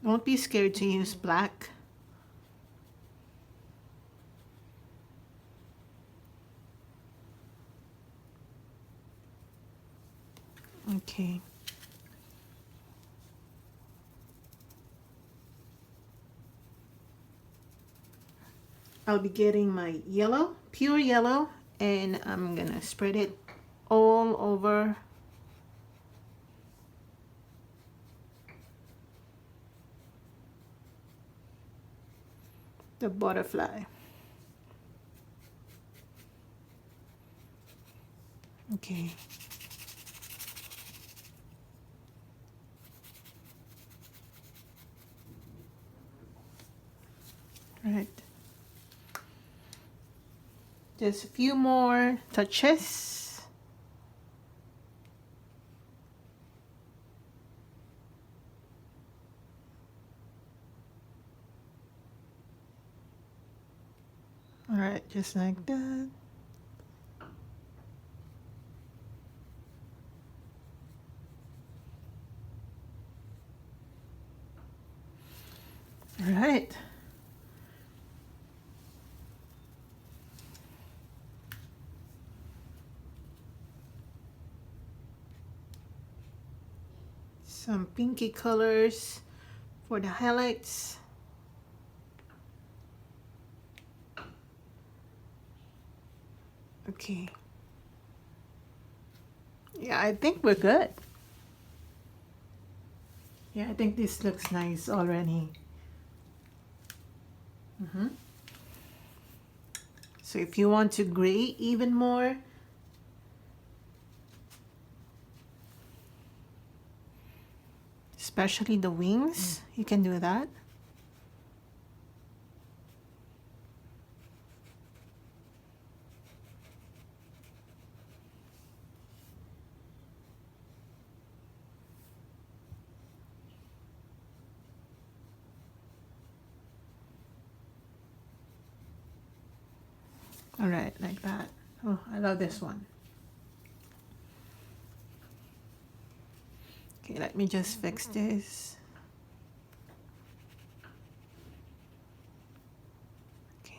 Don't be scared to use black. Okay. I'll be getting my yellow, pure yellow, and I'm gonna spread it all over the butterfly. Okay. Right. Just a few more touches. All right, just like that. All right. Some pinky colors for the highlights. Okay. Yeah, I think we're good. Yeah, I think this looks nice already. So if you want to gray even more, especially the wings, you can do that. All right, like that. Oh, I love this one. Okay, let me just fix this. Okay.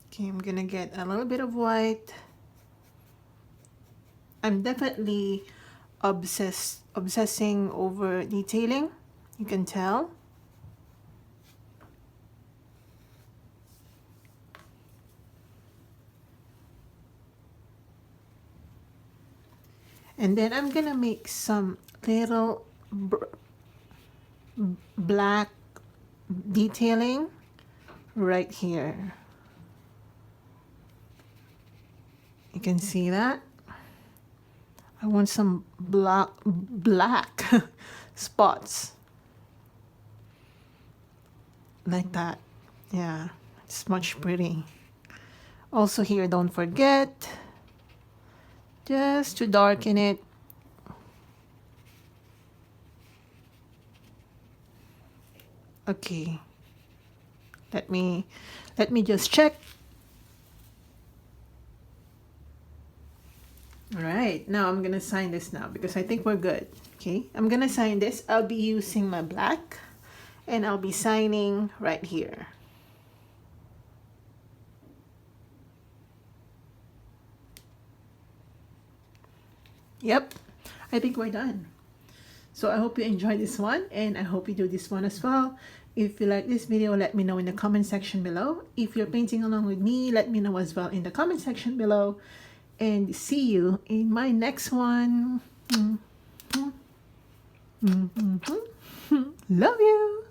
Okay, I'm gonna get a little bit of white. I'm definitely obsessing over detailing. You can tell. And then I'm gonna make some little black detailing right here. You can see that. I want some black spots like that. Yeah, it's much pretty. Also here, don't forget just to darken it. Okay, let me just check. All right, now I'm gonna sign this now because I think we're good. Okay, I'm gonna sign this. I'll be using my black and I'll be signing right here. Yep, I think we're done. So I hope you enjoyed this one and I hope you do this one as well. If you like this video, let me know in the comment section below. If you're painting along with me, let me know as well in the comment section below. And see you in my next one. Love you.